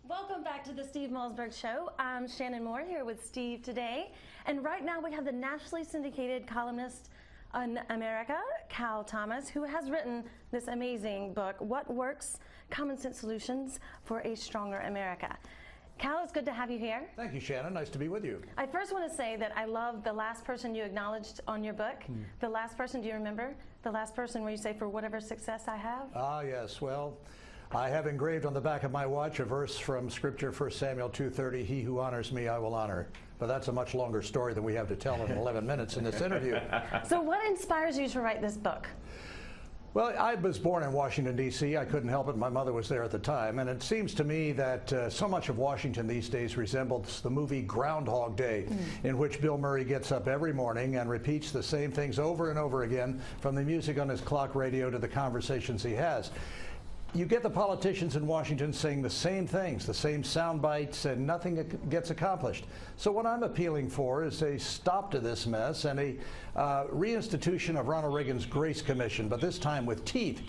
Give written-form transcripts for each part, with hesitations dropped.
Welcome back to the Steve Malzberg Show. I'm Shannon Moore here with Steve today. And right now we have the nationally syndicated columnist in America, Cal Thomas, who has written this amazing book, What Works? Common Sense Solutions for a Stronger America. Cal, it's good to have you here. Thank you, Shannon. Nice to be with you. I first want to say that I love the last person you acknowledged on your book. The last person, do you remember? The last person where you say, for whatever success I have? Ah, yes. Well, I have engraved on the back of my watch a verse from Scripture, 1 Samuel 2:30, he who honors me, I will honor. But that's a much longer story than we have to tell in 11 minutes in this interview. So what inspires you to write this book? Well, I was born in Washington, D.C. I couldn't help it. My mother was there at the time. And it seems to me that so much of Washington these days resembles the movie Groundhog Day, in which Bill Murray gets up every morning and repeats the same things over and over again, from the music on his clock radio to the conversations he has. You get the politicians in Washington saying the same things, the same sound bites, and nothing gets accomplished. So what I'm appealing for is a stop to this mess and a reinstitution of Ronald Reagan's Grace Commission, but this time with teeth.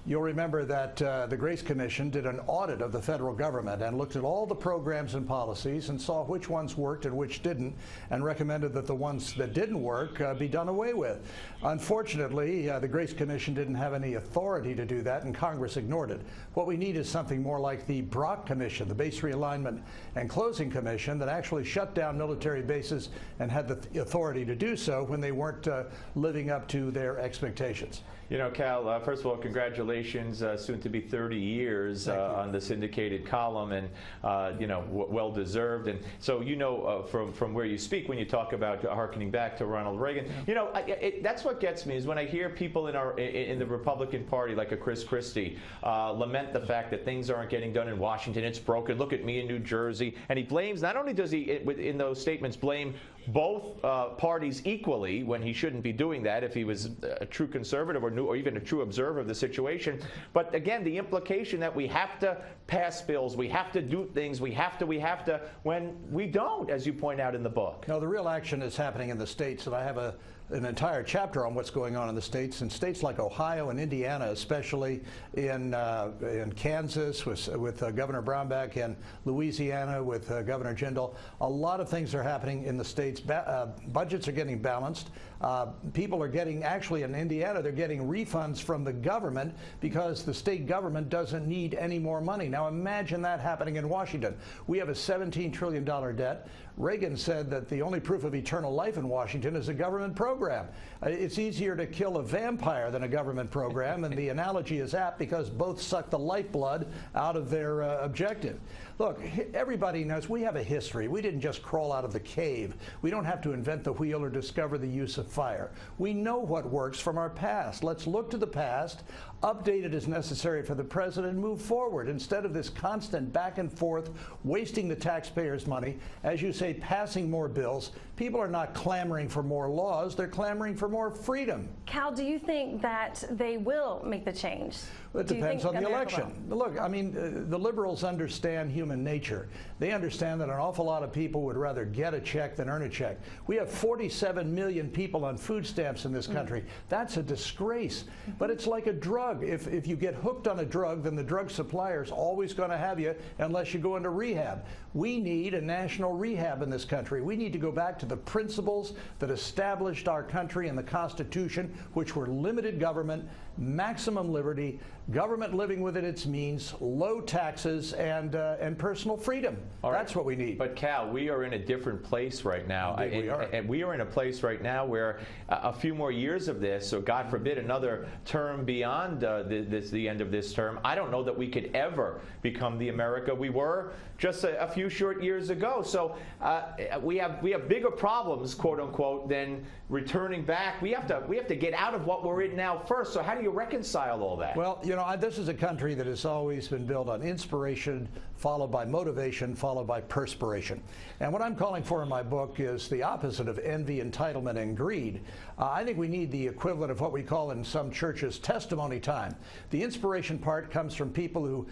You'll remember that the Grace Commission did an audit of the federal government and looked at all the programs and policies and saw which ones worked and which didn't, and recommended that the ones that didn't work be done away with. Unfortunately, the Grace Commission didn't have any authority to do that, and Congress ignored it. What we need is something more like the Brock Commission, the Base Realignment and Closing Commission, that actually shut down military bases and had the authority to do so when they weren't living up to their expectations. You know, Cal, first of all, congratulations, soon to be 30 years on the syndicated column, and you know, well deserved. And so, you know, from where you speak when you talk about harkening back to Ronald Reagan, you know, that's what gets me is when I hear people in the Republican Party, like a Christie, lament the fact that things aren't getting done in Washington. It's broken. Look at me in New Jersey, and he blames. Not only does he, in those statements, blame both parties equally when he shouldn't be doing that if he was a true conservative or even a true observer of the situation. But again, the implication that we have to pass bills, we have to do things, we have to, when we don't, as you point out in the book. No, the real action is happening in the states, and I have an entire chapter on what's going on in the states. In states like Ohio and Indiana, especially in Kansas with Governor Brownback, and Louisiana with Governor Jindal, a lot of things are happening in the states. Budgets are getting balanced. People are getting, actually in Indiana, they're getting refunds from the government because the state government doesn't need any more money. Now imagine that happening in Washington. We have a $17 trillion debt. Reagan said that the only proof of eternal life in Washington is a government program. It's easier to kill a vampire than a government program, and the analogy is apt because both suck the lifeblood out of their objective. Look, everybody knows we have a history. We didn't just crawl out of the cave. We don't have to invent the wheel or discover the use of fire. We know what works from our past. Let's look to the past, update it as necessary for the president, and move forward instead of this constant back and forth, wasting the taxpayers' money. As you say, passing more bills. People are not clamoring for more laws. They're clamoring for more freedom. Cal, do you think that they will make the change? Well, it depends on the election. Look, I mean, the liberals understand human nature. They understand that an awful lot of people would rather get a check than earn a check. We have 47 million people on food stamps in this country. That's a disgrace. But it's like a drug. If you get hooked on a drug, then the drug supplier's always going to have you unless you go into rehab. We need a national rehab in this country. We need to go back to the principles that established our country and the Constitution, which were limited government, maximum liberty, government living within its means, low taxes, and personal freedom. That's what we need. But Cal, we are in a different place right now. Indeed, we are. And we are in a place right now where a few more years of this, or God forbid another term beyond the end of this term, I don't know that we could ever become the America we were just a few short years ago. So we have bigger problems, quote unquote, than returning back. We have to get out of what we're in now first. So how do you reconcile all that? Well, you know, this is a country that has always been built on inspiration, followed by motivation, followed by perspiration. And what I'm calling for in my book is the opposite of envy, entitlement, and greed. I think we need the equivalent of what we call in some churches testimony time. The inspiration part comes from people who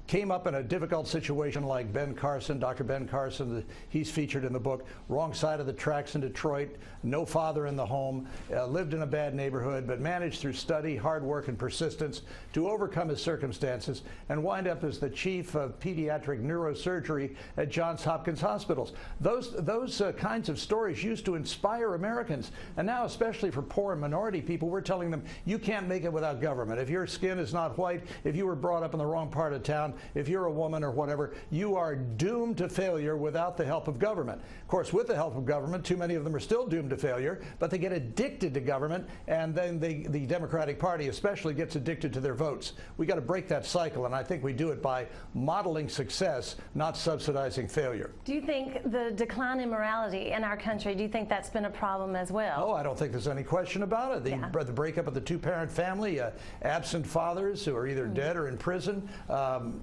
came up in a difficult situation like Ben Carson, Dr. Ben Carson, he's featured in the book, wrong side of the tracks in Detroit, no father in the home, lived in a bad neighborhood, but managed through study, hard work, and persistence to overcome his circumstances and wind up as the chief of pediatric neurosurgery at Johns Hopkins Hospitals. Those kinds of stories used to inspire Americans, and now especially for poor and minority people, we're telling them you can't make it without government. If your skin is not white, if you were brought up in the wrong part of town, if you're a woman or whatever, you are doomed to failure without the help of government. Of course, with the help of government, too many of them are still doomed to failure, but they get addicted to government, and then the Democratic Party especially gets addicted to their votes. We got to break that cycle, and I think we do it by modeling success, not subsidizing failure. Do you think the decline in morality in our country, do you think that's been a problem as well? Oh, I don't think there's any question about it. The breakup of the two-parent family, absent fathers who are either dead or in prison,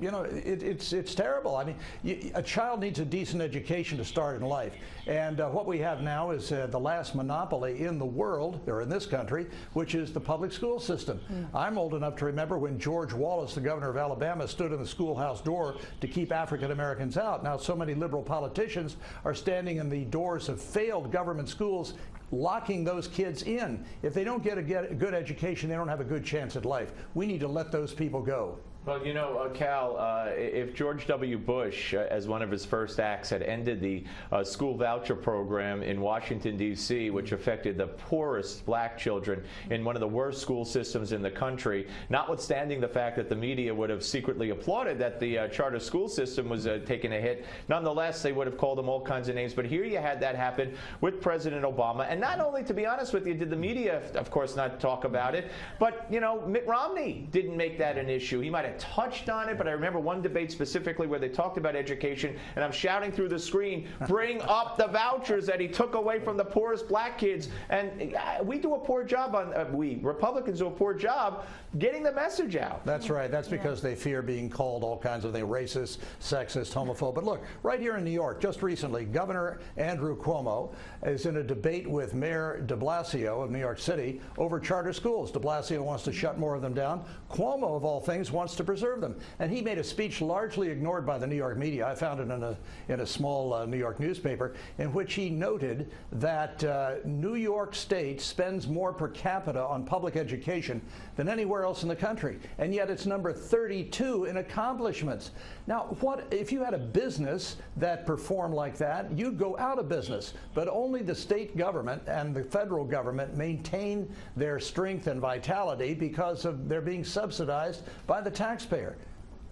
you know, it's terrible. I mean, a child needs a decent education to start in life. And what we have now is the last monopoly in the world, or in this country, which is the public school system. I'm old enough to remember when George Wallace, the governor of Alabama, stood in the schoolhouse door to keep African Americans out. Now so many liberal politicians are standing in the doors of failed government schools, locking those kids in. If they don't get a good education, they don't have a good chance at life. We need to let those people go. Well, you know, Cal, if George W. Bush, as one of his first acts, had ended the school voucher program in Washington, D.C., which affected the poorest black children in one of the worst school systems in the country, notwithstanding the fact that the media would have secretly applauded that the charter school system was taking a hit, nonetheless, they would have called him all kinds of names. But here you had that happen with President Obama. And not only, to be honest with you, did the media, of course, not talk about it, but, you know, Mitt Romney didn't make that an issue. He might have touched on it, but I remember one debate specifically where they talked about education, and I'm shouting through the screen, bring up the vouchers that he took away from the poorest black kids. And we do a poor job Republicans do a poor job getting the message out. That's right. That's because they fear being called all kinds of things, racist, sexist, homophobe. But look, right here in New York, just recently, Governor Andrew Cuomo is in a debate with Mayor de Blasio of New York City over charter schools. De Blasio wants to shut more of them down. Cuomo, of all things, wants to preserve them. And he made a speech largely ignored by the New York media. I found it in a small New York newspaper, in which he noted that New York State spends more per capita on public education than anywhere else in the country, and yet it's number 32 in accomplishments. Now, what if you had a business that performed like that? You'd go out of business, but only the state government and the federal government maintain their strength and vitality because of their being subsidized by the taxpayer.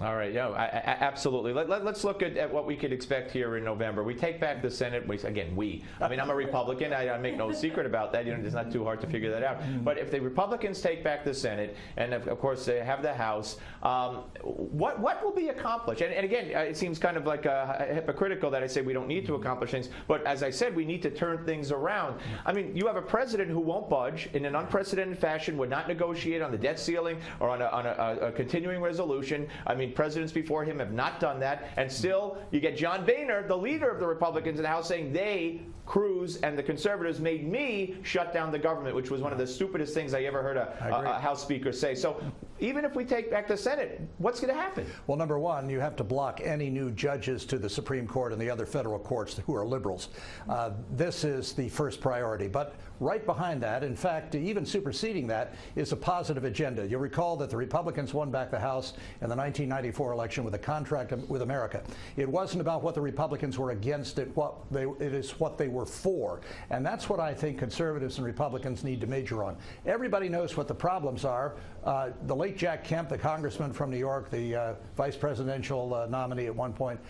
All right, yeah, absolutely. Let's look at what we could expect here in November. We take back the Senate. I mean, I'm a Republican. I make no secret about that. You know, it's not too hard to figure that out. But if the Republicans take back the Senate, and of course they have the House, what will be accomplished? And again, it seems kind of like hypocritical that I say we don't need to accomplish things. But as I said, we need to turn things around. I mean, you have a president who won't budge in an unprecedented fashion, would not negotiate on the debt ceiling or on a continuing resolution. I mean, presidents before him have not done that, and still you get John Boehner, the leader of the Republicans in the House, saying Cruz and the conservatives made me shut down the government, which was one of the stupidest things I ever heard a House Speaker say. So even if we take back the Senate, what's going to happen? Well, number one, you have to block any new judges to the Supreme Court and the other federal courts who are liberals. This is the first priority. But right behind that, in fact, even superseding that, is a positive agenda. You'll recall that the Republicans won back the House in the 1994 election with a contract with America. It wasn't about what the Republicans were against, it is what they were for. And that's what I think conservatives and Republicans need to major on. Everybody knows what the problems are. The late Jack Kemp, the congressman from New York, the vice presidential nominee at one point,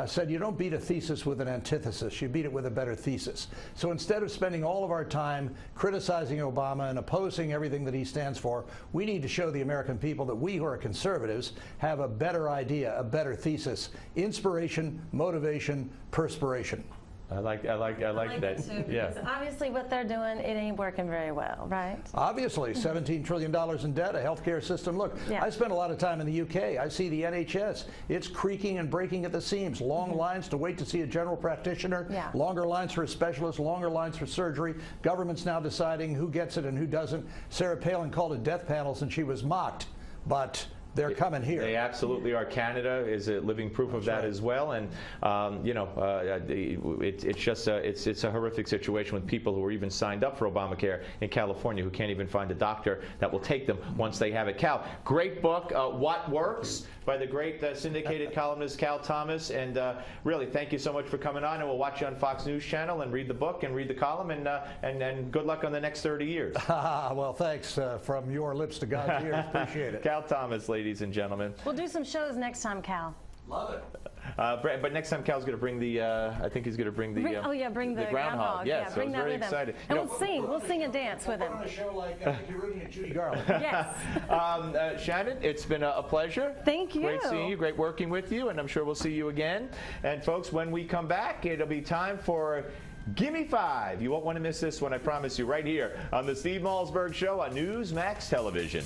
said you don't beat a thesis with an antithesis, you beat it with a better thesis. So instead of spending all of our time criticizing Obama and opposing everything that he stands for, we need to show the American people that we who are conservatives have a better idea, a better thesis. Inspiration, motivation, perspiration. I like that. Too, yeah. Obviously, what they're doing, it ain't working very well, right? Obviously, $17 trillion in debt, a healthcare system. Look, I spent a lot of time in the UK. I see the NHS. It's creaking and breaking at the seams. Long lines to wait to see a general practitioner. Longer lines for a specialist. Longer lines for surgery. Government's now deciding who gets it and who doesn't. Sarah Palin called it death panels, and she was mocked. But They're coming here. They absolutely are. Canada is a living proof of that as well, and it's just it's a horrific situation with people who are even signed up for Obamacare in California who can't even find a doctor that will take them once they have it. Cal, great book, What Works, by the great syndicated columnist Cal Thomas, and really thank you so much for coming on, and we'll watch you on Fox News Channel and read the book and read the column, and good luck on the next 30 years. Well, thanks from your lips to God's ears. Appreciate it. Cal Thomas, ladies and gentlemen. We'll do some shows next time, Cal. Love it. But next time Cal's going to bring the, I think he's going to bring the, bring the groundhog. Yes, bring I was that very with him. excited. And we'll sing and dance with him. On a show like I think you're rooting at Judy Garland. Yes. Shannon, it's been a pleasure. Thank you. Great seeing you, great working with you, and I'm sure we'll see you again. And folks, when we come back, it'll be time for Gimme 5. You won't want to miss this one, I promise you, right here on the Steve Malzberg Show on Newsmax Television.